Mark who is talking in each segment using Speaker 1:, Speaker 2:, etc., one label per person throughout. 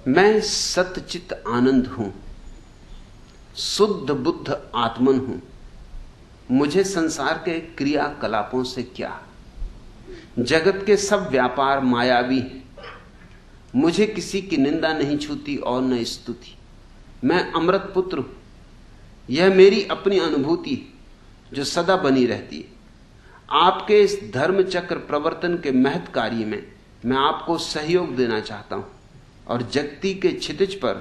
Speaker 1: मैं सतचित आनंद हूं, शुद्ध बुद्ध आत्मन हूं। मुझे संसार के क्रियाकलापों से क्या, जगत के सब व्यापार मायावी हैं। मुझे किसी की निंदा नहीं छूती और न स्तुति। मैं अमृत पुत्र हूं, यह मेरी अपनी अनुभूति है जो सदा बनी रहती है। आपके इस धर्म चक्र प्रवर्तन के महत् कार्य में मैं आपको सहयोग देना चाहता हूं और जगती के क्षितिज पर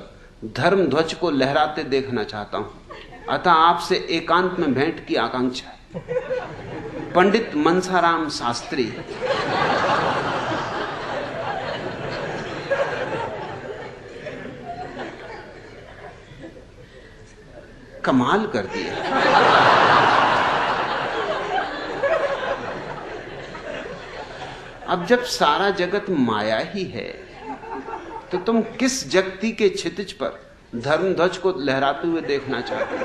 Speaker 1: धर्म ध्वज को लहराते देखना चाहता हूं। अतः आपसे एकांत में भेंट की आकांक्षा है। पंडित मनसाराम शास्त्री। कमाल कर दिया। अब जब सारा जगत माया ही है तो तुम किस जगती के क्षितिज पर धर्म ध्वज को लहराते हुए देखना चाहते हो?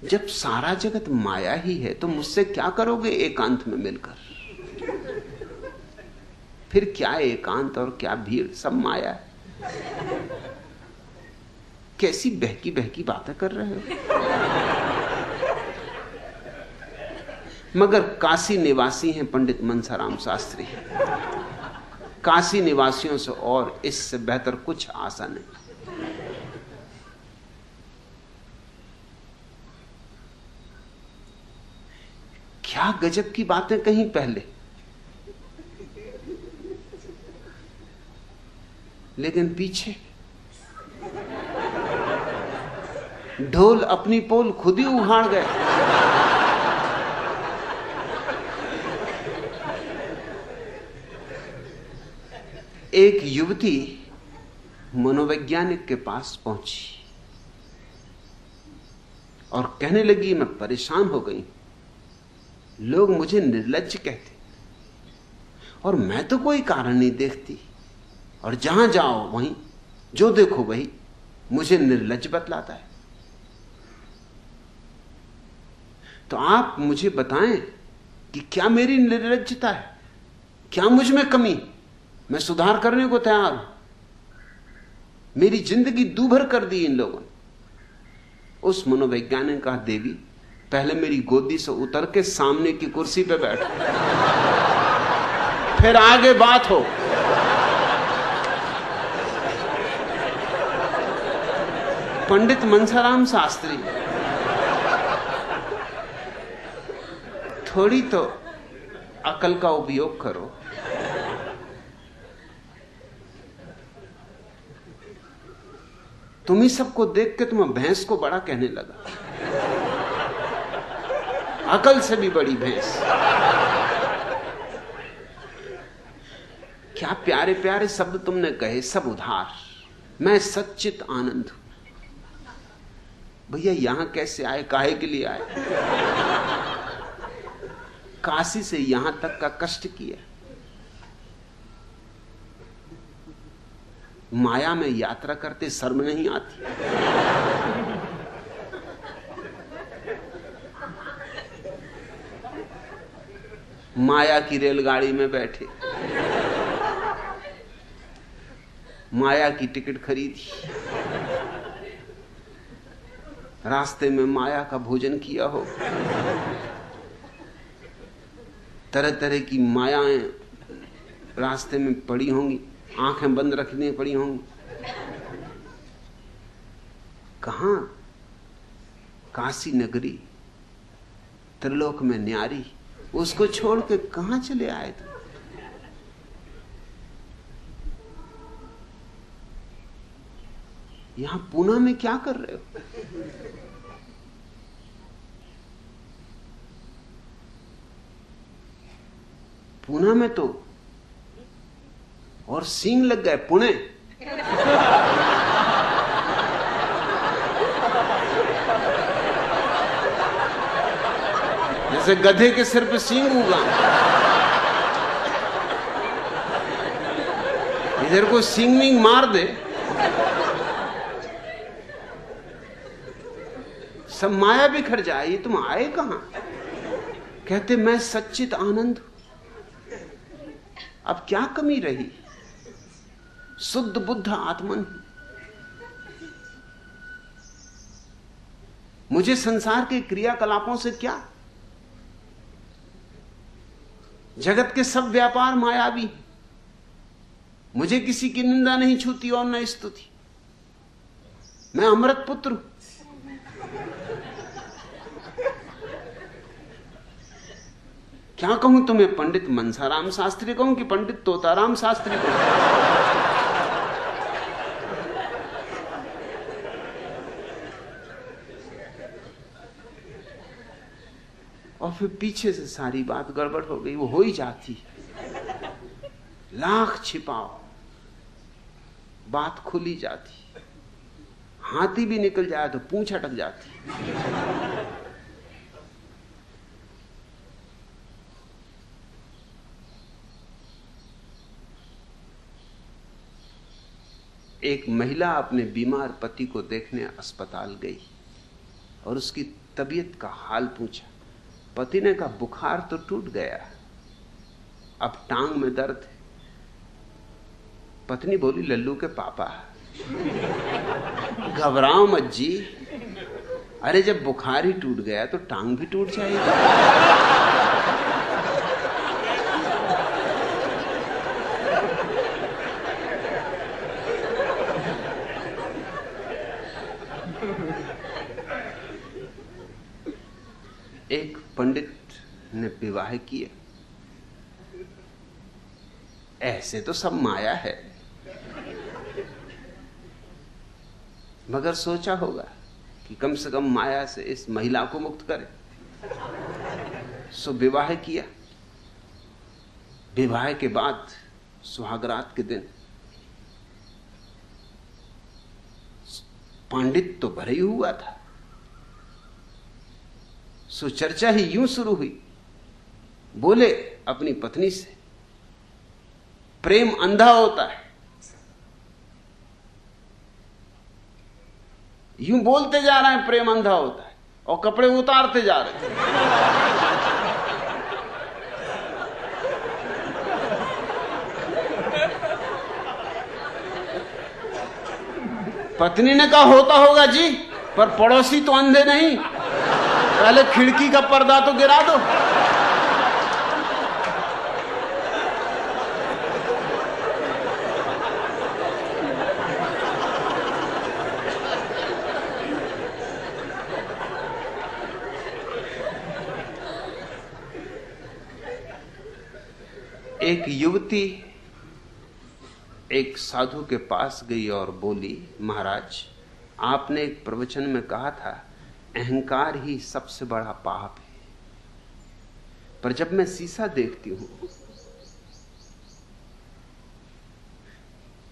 Speaker 1: जब सारा जगत माया ही है तो मुझसे क्या करोगे एकांत में मिलकर? फिर क्या एकांत और क्या भीड़, सब माया है। कैसी बहकी बहकी बातें कर रहे हो? मगर काशी निवासी हैं पंडित मनसाराम शास्त्री। काशी निवासियों से और इससे बेहतर कुछ आशा नहीं। क्या गजब की बातें कहीं पहले, लेकिन पीछे ढोल अपनी पोल खुद ही उखाड़ गए। एक युवती मनोवैज्ञानिक के पास पहुंची और कहने लगी, मैं परेशान हो गई, लोग मुझे निर्लज्ज कहते और मैं तो कोई कारण नहीं देखती, और जहां जाओ वहीं, जो देखो वही मुझे निर्लज्ज बतलाता है। तो आप मुझे बताएं कि क्या मेरी निर्लज्जता है, क्या मुझ में कमी? मैं सुधार करने को तैयार हूं। मेरी जिंदगी दूभर कर दी इन लोगों ने। उस मनोवैज्ञानिक का, देवी पहले मेरी गोदी से उतर के सामने की कुर्सी पे बैठो, फिर आगे बात हो। पंडित मनसाराम शास्त्री, थोड़ी तो अकल का उपयोग करो। तुम ही सबको देख के तुम्हें भैंस को बड़ा कहने लगा, अकल से भी बड़ी भैंस। क्या प्यारे प्यारे शब्द तुमने कहे, सब उधार। मैं सच्चित आनंद हूं। भैया यहां कैसे आए, काहे के लिए आए? काशी से यहां तक का कष्ट किया। माया में यात्रा करते शर्म नहीं आती? माया की रेलगाड़ी में बैठे, माया की टिकट खरीदी, रास्ते में माया का भोजन किया हो, तरह तरह की मायाएं रास्ते में पड़ी होंगी, आंखें बंद रखनी पड़ी होंगी। कहां? काशी नगरी, त्रिलोक में न्यारी, उसको छोड़ के कहां चले आए थे? यहां पूना में क्या कर रहे हो? पूना में तो और सींग लग गए। पुणे जैसे गधे के सिर पे सींग उगा, इधर को सींग मींग मार दे। सब माया बिखर जाए। ये तुम आए कहां? कहते मैं सच्चित आनंद हूं। अब क्या कमी रही? शुद्ध बुद्ध आत्मन हूं। मुझे संसार के क्रियाकलापों से क्या? जगत के सब व्यापार मायावी। मुझे किसी की निंदा नहीं छूती और न स्तुति। मैं अमृत पुत्र हूं। क्या कहूं तुम्हें? पंडित मनसाराम शास्त्री कहूं कि पंडित तोताराम शास्त्री कहूं? और फिर पीछे से सारी बात गड़बड़ हो गई। वो हो ही जाती, लाख छिपाओ बात खुली जाती। हाथी भी निकल जाए तो पूंछ अटक जाती। एक महिला अपने बीमार पति को देखने अस्पताल गई और उसकी तबीयत का हाल पूछा। पति ने कहा बुखार तो टूट गया, अब टांग में दर्द है। पत्नी बोली लल्लू के पापा घबराओ मत जी, अरे जब बुखार ही टूट गया तो टांग भी टूट जाएगी। एक पंडित ने विवाह किया। ऐसे तो सब माया है, मगर सोचा होगा कि कम से कम माया से इस महिला को मुक्त करे। सो विवाह किया। विवाह के बाद सुहागरात के दिन पंडित तो भरे ही हुआ था। सो चर्चा ही यूं शुरू हुई। बोले अपनी पत्नी से, प्रेम अंधा होता है। यूं बोलते जा रहे हैं प्रेम अंधा होता है और कपड़े उतारते जा रहे हैं। पत्नी ने कहा होता होगा जी, पर पड़ोसी तो अंधे नहीं, पहले खिड़की का पर्दा तो गिरा दो। एक युवती एक साधु के पास गई और बोली, महाराज आपने एक प्रवचन में कहा था अहंकार ही सबसे बड़ा पाप है, पर जब मैं शीशा देखती हूं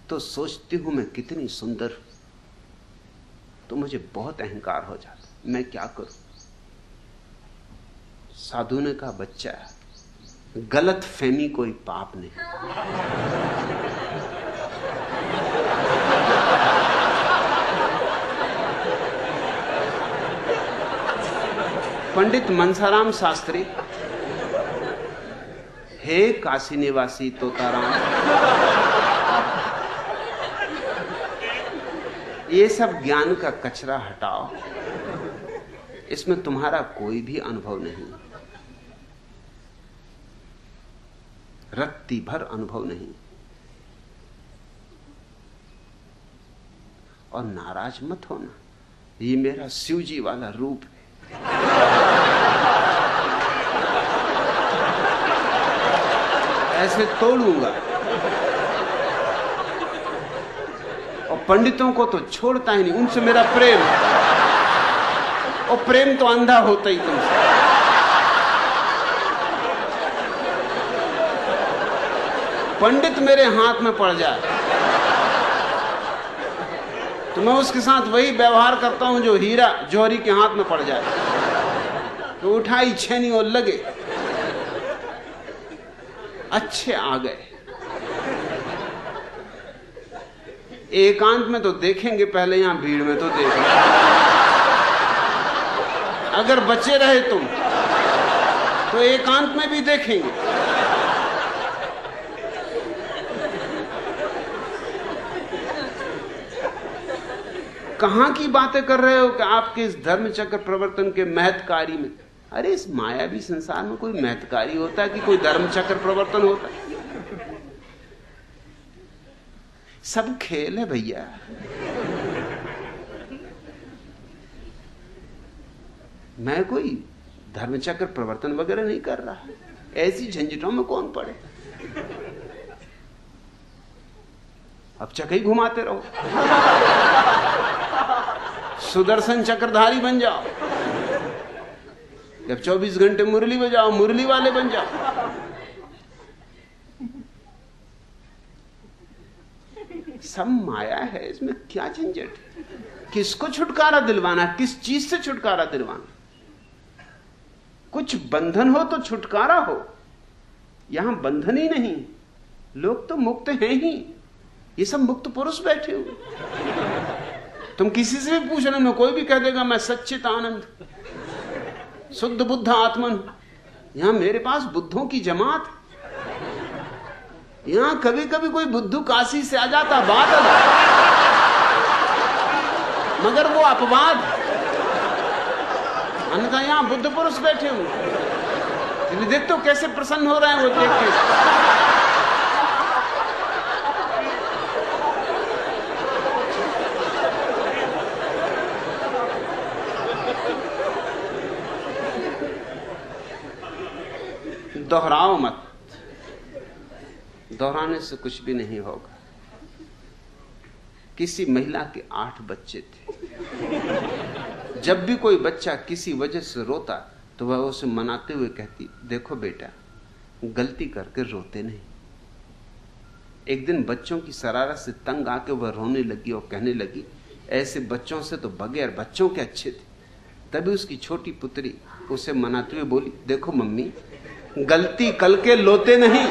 Speaker 1: तो सोचती हूं मैं कितनी सुंदर हूं, तो मुझे बहुत अहंकार हो जाता, मैं क्या करूं? साधु ने कहा, बच्चा गलत फहमी कोई पाप नहीं। पंडित मनसाराम शास्त्री, हे काशी निवासी तोताराम, ये सब ज्ञान का कचरा हटाओ, इसमें तुम्हारा कोई भी अनुभव नहीं, रत्ती भर अनुभव नहीं। और नाराज मत होना, ये मेरा शिवजी वाला रूप है। ऐसे तोड़ूंगा। और पंडितों को तो छोड़ता ही नहीं, उनसे मेरा प्रेम, और प्रेम तो अंधा होता ही तुमसे। पंडित मेरे हाथ में पड़ जाए तो मैं उसके साथ वही व्यवहार करता हूं जो हीरा जौहरी के हाथ में पड़ जाए, तो उठाई छेनी और लगे। अच्छे आ गए, एकांत में तो देखेंगे, पहले यहां भीड़ में तो देखेंगे। अगर बचे रहे तुम तो एकांत में भी देखेंगे। कहां की बातें कर रहे हो कि आपके इस धर्मचक्र प्रवर्तन के महत्कारी में? अरे इस मायावी संसार में कोई महत्कारी होता है कि कोई धर्मचक्र प्रवर्तन होता है? सब खेल है भैया। मैं कोई धर्मचक्र प्रवर्तन वगैरह नहीं कर रहा, ऐसी झंझटों में कौन पड़े। अब चक्र ही घुमाते रहो, सुदर्शन चक्रधारी बन जाओ, जब 24 घंटे मुरली बजाओ, मुरली वाले बन जाओ। सब माया है, इसमें क्या झंझट? किसको छुटकारा दिलवाना, किस चीज से छुटकारा दिलवाना? कुछ बंधन हो तो छुटकारा हो, यहां बंधन ही नहीं। लोग तो मुक्त हैं ही, ये सब मुक्त पुरुष बैठे हुए। तुम किसी से भी पूछ लेना, कोई भी कह देगा मैं सच्चित आनंद शुद्ध बुद्ध आत्मन। यहां मेरे पास बुद्धों की जमात। यहां कभी कभी कोई बुद्धू काशी से आ जाता, बात अलग, मगर वो अपवाद। अन्यथा यहां बुद्ध पुरुष बैठे हुए, देखते हो कैसे प्रसन्न हो रहे हैं वो देख के। दोहराओ मत, दोहराने से कुछ भी नहीं होगा। किसी महिला के 8 बच्चे थे। जब भी कोई बच्चा किसी वजह से रोता तो वह उसे मनाते हुए कहती, देखो बेटा, गलती करके रोते नहीं। एक दिन बच्चों की शरारत से तंग आके वह रोने लगी और कहने लगी, ऐसे बच्चों से तो बगैर बच्चों के अच्छे थे। तभी उसकी छोटी पुत्री उसे मनाते हुए बोली, देखो मम्मी, गलती कल के लोते नहीं।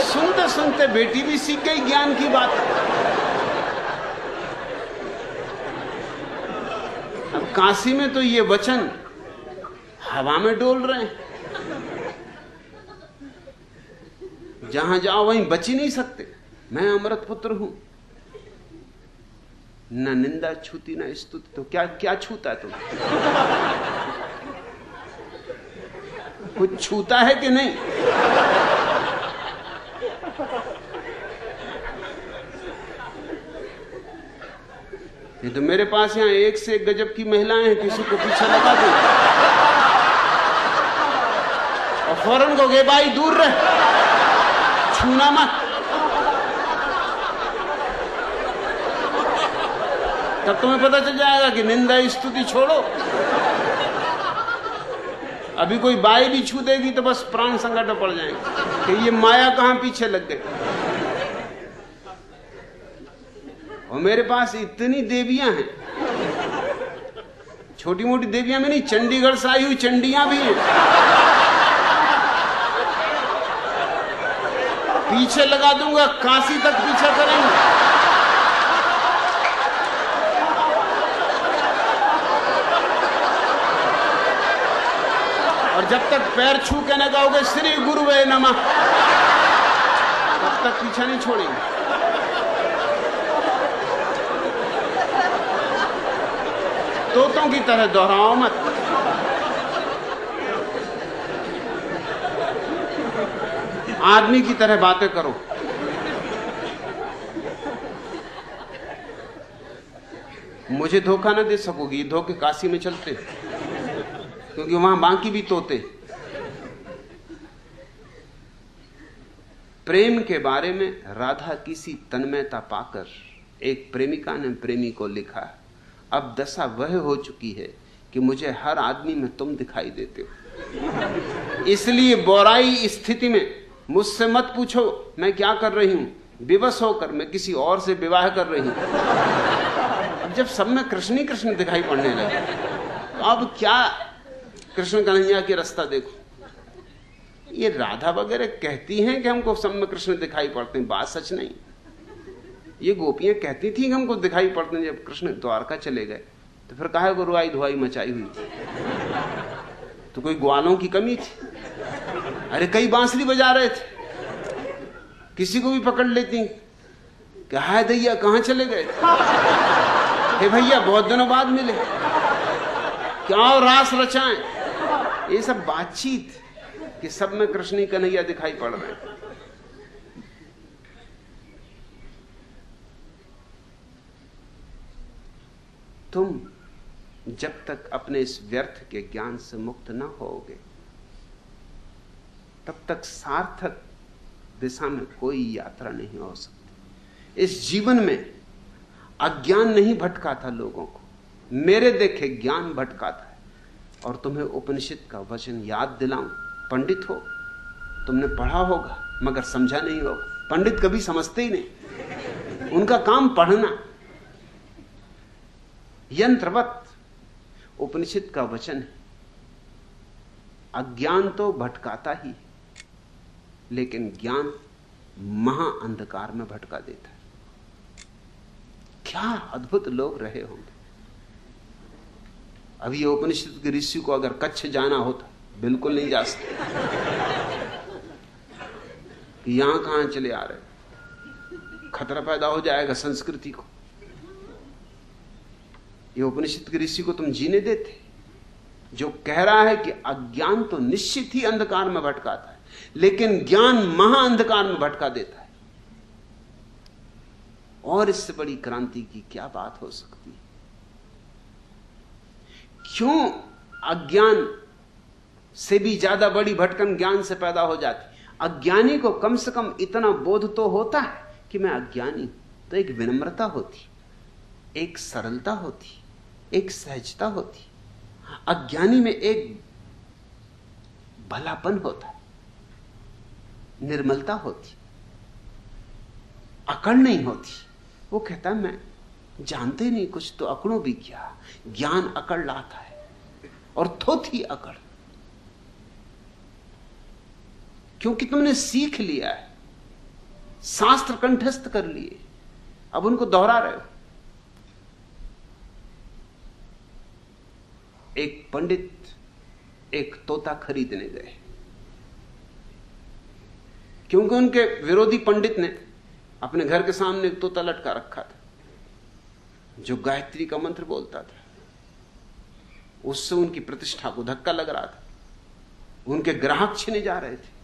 Speaker 1: सुनते सुनते बेटी भी सीख गई ज्ञान की बात। अब काशी में तो ये वचन हवा में डोल रहे हैं, जहां जाओ वहीं बच ही नहीं सकते। मैं अमृत पुत्र हूं, न निंदा छूती न स्तुति। तो क्या क्या छूता है तुम? कुछ छूता है कि नहीं? ये तो मेरे पास यहां एक से एक गजब की महिलाएं हैं, किसी को पीछे लगा दो और फौरन को गे भाई दूर रहे, छूना मत। तब तुम्हें पता चल जाएगा कि निंदा स्तुति छोड़ो। अभी कोई बाई भी छू देगी तो बस प्राण संकट में पड़ जाएंगे कि ये माया कहां पीछे लग गई। और मेरे पास इतनी देवियां हैं, छोटी मोटी देवियां में नहीं, चंडीगढ़ से आई हुई चंडियां भी हैं। पीछे लगा दूंगा, काशी तक पीछा करेंगे। और जब तक पैर छू के न कहोगे श्री गुरुवे नमः, तब तक पीछा नहीं छोड़ेंगे। तोतों की तरह दोहराओ मत। आदमी की तरह बातें करो। मुझे धोखा न दे सकोगी, धोखे काशी में चलते, क्योंकि वहां बाकी भी तोते। प्रेम के बारे में राधा की सी तन्मयता पाकर एक प्रेमिका ने प्रेमी को लिखा, अब दशा वह हो चुकी है कि मुझे हर आदमी में तुम दिखाई देते हो। इसलिए बोराई स्थिति में मुझसे मत पूछो मैं क्या कर रही हूं। विवश होकर मैं किसी और से विवाह कर रही हूं। अब जब सब में कृष्ण ही कृष्ण दिखाई पड़ने लगे, तो अब क्या कृष्ण कन्हैया की रास्ता देखो। ये राधा वगैरह कहती हैं कि हमको सब में कृष्ण दिखाई पड़ते हैं, बात सच नहीं। ये गोपियां कहती थी कि हमको दिखाई पड़ते हैं, जब कृष्ण द्वारका चले गए तो फिर काहे को रुआई धुआई मचाई हुई थी? तो कोई ग्वालों की कमी थी? अरे कई बांसुरी बजा रहे थे, किसी को भी पकड़ लेती कि हाय दैया कहां चले गए? हे भैया बहुत दिनों बाद मिले, क्या और रास रचाएं? ये सब बातचीत कि सब में कृष्ण ही कन्हैया दिखाई पड़ रहे हैं। तुम जब तक अपने इस व्यर्थ के ज्ञान से मुक्त ना होगे तब तक सार्थक दिशा में कोई यात्रा नहीं हो सकती। इस जीवन में अज्ञान नहीं भटकाता लोगों को, मेरे देखे ज्ञान भटकाता है। और तुम्हें उपनिषद का वचन याद दिलाऊं, पंडित हो, तुमने पढ़ा होगा मगर समझा नहीं होगा। पंडित कभी समझते ही नहीं, उनका काम पढ़ना। यंत्रवत उपनिषद का वचन है, अज्ञान तो भटकाता ही, लेकिन ज्ञान महा अंधकार में भटका देता है। क्या अद्भुत लोग रहे होंगे। अब ये उपनिषद के ऋषि को अगर कच्छ जाना होता, बिल्कुल नहीं जा सकते कि यहां कहां चले आ रहे, खतरा पैदा हो जाएगा संस्कृति को। ये उपनिषद के ऋषि को तुम जीने देते, जो कह रहा है कि अज्ञान तो निश्चित ही अंधकार में भटकाता है, लेकिन ज्ञान महा अंधकार में भटका देता है। और इससे बड़ी क्रांति की क्या बात हो सकती है? क्यों अज्ञान से भी ज्यादा बड़ी भटकन ज्ञान से पैदा हो जाती? अज्ञानी को कम से कम इतना बोध तो होता है कि मैं अज्ञानी हूं, तो एक विनम्रता होती, एक सरलता होती, एक सहजता होती। अज्ञानी में एक भलापन होता, निर्मलता होती, अकड़ नहीं होती। वो कहता है मैं जानते नहीं कुछ तो अकड़ों भी क्या। ज्ञान अकड़ लाता है, और थोथी अकड़, क्योंकि तुमने सीख लिया है, शास्त्र कंठस्थ कर लिए, अब उनको दोहरा रहे हो। एक पंडित एक तोता खरीदने गए, क्योंकि उनके विरोधी पंडित ने अपने घर के सामने एक तोता लटका रखा था जो गायत्री का मंत्र बोलता था। उससे उनकी प्रतिष्ठा को धक्का लग रहा था। उनके ग्राहक छिने जा रहे थे।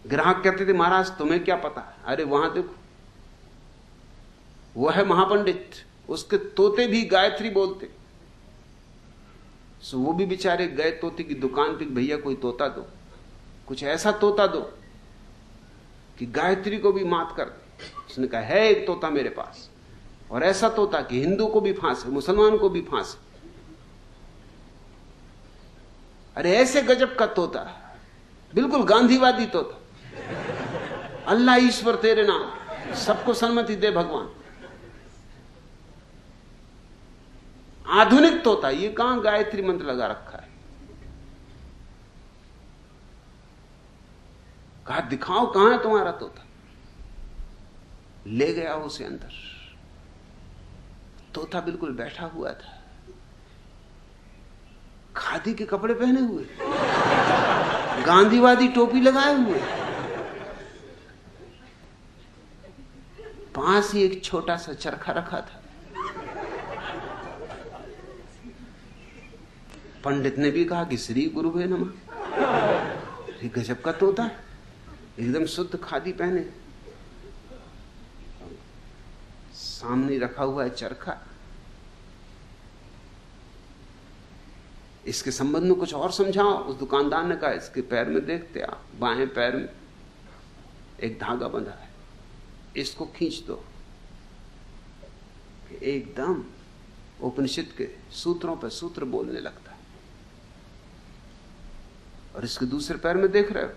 Speaker 1: ग्राहक कहते थे महाराज तुम्हें क्या पता? अरे वहां देखो, वो है महापंडित, उसके तोते भी गायत्री बोलते। सो वो भी बेचारे गए तोते की दुकान पे, भैया कोई तोता दो, कुछ ऐसा तोता दो कि गायत्री को भी मात कर दे। उसने कहा है एक तोता मेरे पास, और ऐसा तोता कि हिंदू को भी फांसे, मुसलमान को भी फांसे। अरे ऐसे गजब का तोता, बिल्कुल गांधीवादी तोता। अल्लाह ईश्वर तेरे नाम, सबको सन्मति दे भगवान। आधुनिक तोता, ये कहां गायत्री मंत्र लगा रखा है? कहा दिखाओ कहां है तुम्हारा तोता। ले गया उसे अंदर। तोता बिल्कुल बैठा हुआ था, खादी के कपड़े पहने हुए, गांधीवादी टोपी लगाए हुए, पास ही एक छोटा सा चरखा रखा था। पंडित ने भी कहा कि श्री गुरुवे नमः। गजब का तोता, एकदम शुद्ध खादी पहने, सामने रखा हुआ है चरखा। इसके संबंध में कुछ और समझाओ। उस दुकानदार ने कहा इसके पैर में देखते आप, बाएं पैर में एक धागा बंधा है, इसको खींच दो। एकदम उपनिषद के सूत्रों पर सूत्र बोलने लगता है। और इसके दूसरे पैर में देख रहे हो,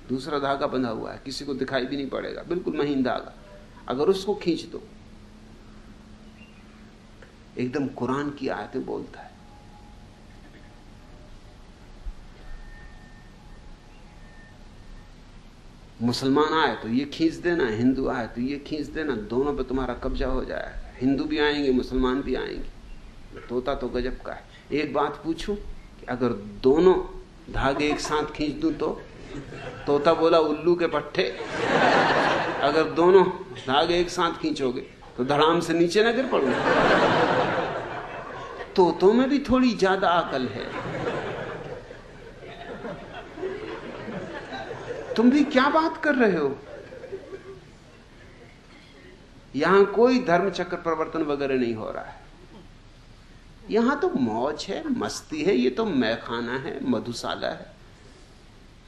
Speaker 1: दूसरा धागा बंधा हुआ है, किसी को दिखाई भी नहीं पड़ेगा, बिल्कुल महीन धागा। अगर उसको खींच दो, एकदम कुरान की आयतें बोलता है। मुसलमान आए तो ये खींच देना, हिंदू आए तो ये खींच देना, दोनों पे तुम्हारा कब्जा हो जाए। हिंदू भी आएंगे, मुसलमान भी आएंगे। तोता तो गजब का है। एक बात पूछूं कि अगर दोनों धागे एक साथ खींच दूं तो? तोता बोला उल्लू के पट्टे। अगर दोनों धागे एक साथ खींचोगे तो धड़ाम से नीचे न गिर पड़ूंगा। तोतों में भी थोड़ी ज्यादा अकल है। तुम भी क्या बात कर रहे हो? यहां कोई धर्म चक्र प्रवर्तन वगैरह नहीं हो रहा है। यहां तो मौज है, मस्ती है। ये तो मैखाना है, मधुशाला है।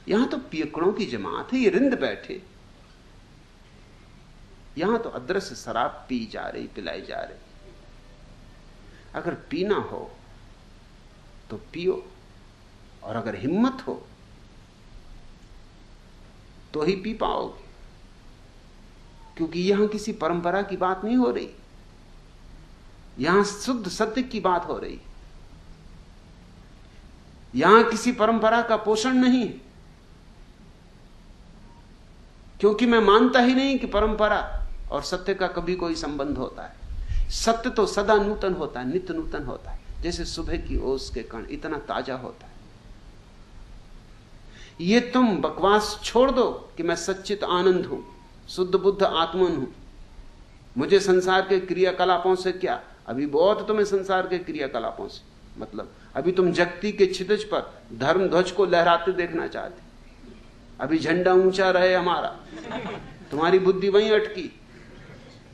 Speaker 1: यहां तो पियकड़ों की जमात है, ये रिंद बैठे। यहां तो अदृश्य शराब पी जा रही, पिलाई जा रही। अगर पीना हो तो पियो, और अगर हिम्मत हो तो ही पी पाओगे, क्योंकि यहां किसी परंपरा की बात नहीं हो रही। यहां शुद्ध सत्य की बात हो रही। यहां किसी परंपरा का पोषण नहीं, क्योंकि मैं मानता ही नहीं कि परंपरा और सत्य का कभी कोई संबंध होता है। सत्य तो सदा नूतन होता है, नित्य नूतन होता है। जैसे सुबह की ओस के कण इतना ताजा होता है। ये तुम बकवास छोड़ दो कि मैं सच्चित आनंद हूं, शुद्ध बुद्ध आत्मन हूं, मुझे संसार के क्रियाकलापों से क्या। अभी बहुत तुम्हें संसार के क्रियाकलापों से मतलब। अभी तुम जगती के क्षितिज पर धर्म ध्वज को लहराते देखना चाहते। अभी झंडा ऊंचा रहे हमारा, तुम्हारी बुद्धि वहीं अटकी।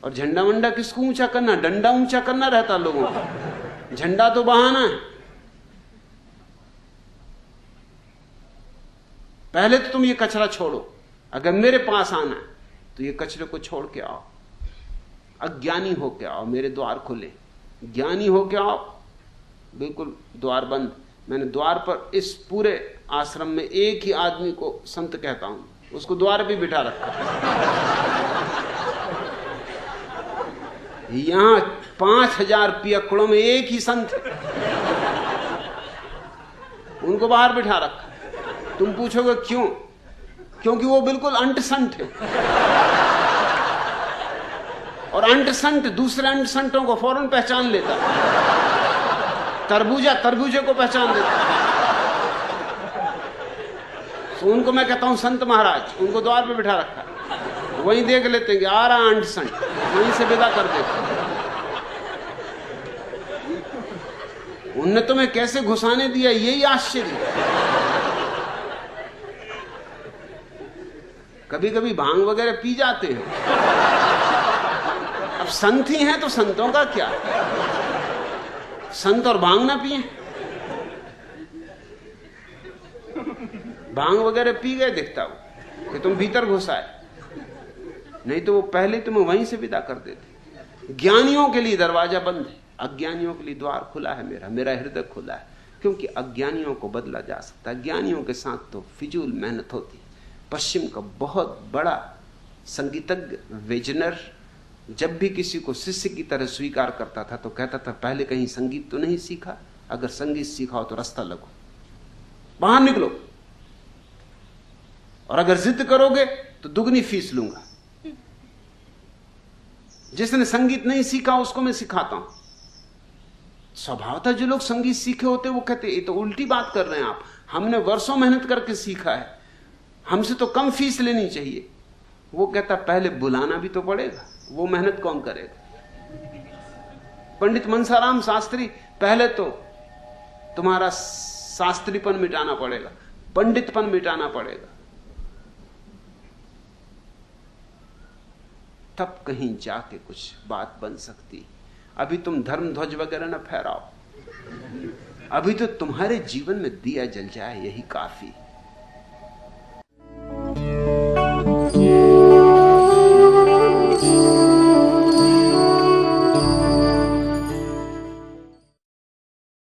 Speaker 1: और झंडा वंडा किसको ऊंचा करना? डंडा ऊंचा करना रहता लोगों को। झंडा तो बहाना है। पहले तो तुम ये कचरा छोड़ो। अगर मेरे पास आना है तो ये कचरे को छोड़ के आओ। अज्ञानी होके आओ, मेरे द्वार खुले। ज्ञानी होके आओ, बिल्कुल द्वार बंद। मैंने द्वार पर इस पूरे आश्रम में एक ही आदमी को संत कहता हूं, उसको द्वार पे बिठा रखा। यहां 5000 पियकड़ों में एक ही संत है, उनको बाहर बिठा रखा। तुम पूछोगे क्यों? क्योंकि वो बिल्कुल अंट संट है, और अंट संट दूसरे अंट संटों को फौरन पहचान लेता। तरबूजा तरबूजे को पहचान लेता। तो उनको मैं कहता हूं संत महाराज। उनको द्वार पे बिठा रखा, वहीं देख लेते हैं कि आ रहा अंट संट, वहीं से विदा कर देते। उनने तुम्हें कैसे घुसाने दिया, यही आश्चर्य। कभी कभी भांग वगैरह पी जाते हैं। अब संत ही हैं तो संतों का क्या? संत और भांग ना पिए। भांग वगैरह पी गए दिखता हो कि तुम भीतर घुसाए, नहीं तो वो पहले तुम्हें वहीं से विदा कर देते। ज्ञानियों के लिए दरवाजा बंद है, अज्ञानियों के लिए द्वार खुला है। मेरा हृदय खुला है, क्योंकि अज्ञानियों को बदला जा सकता है। ज्ञानियों के साथ तो फिजूल मेहनत होती है। पश्चिम का बहुत बड़ा संगीतज्ञ वेजनर जब भी किसी को शिष्य की तरह स्वीकार करता था तो कहता था, पहले कहीं संगीत तो नहीं सीखा? अगर संगीत सीखा हो तो रास्ता लगो, बाहर निकलो, और अगर जिद करोगे तो दुगनी फीस लूंगा। जिसने संगीत नहीं सीखा उसको मैं सिखाता हूं। स्वभावतः जो लोग संगीत सीखे होते वो कहते, ये तो उल्टी बात कर रहे हैं आप, हमने वर्षों मेहनत करके सीखा है, हमसे तो कम फीस लेनी चाहिए। वो कहता, पहले बुलाना भी तो पड़ेगा, वो मेहनत कौन करेगा? पंडित मनसाराम शास्त्री, पहले तो तुम्हारा शास्त्रीपन मिटाना पड़ेगा, पंडितपन मिटाना पड़ेगा, तब कहीं जाके कुछ बात बन सकती। अभी तुम धर्म ध्वज वगैरह न फहराओ, अभी तो तुम्हारे जीवन में दिया जल जाए, यही काफी।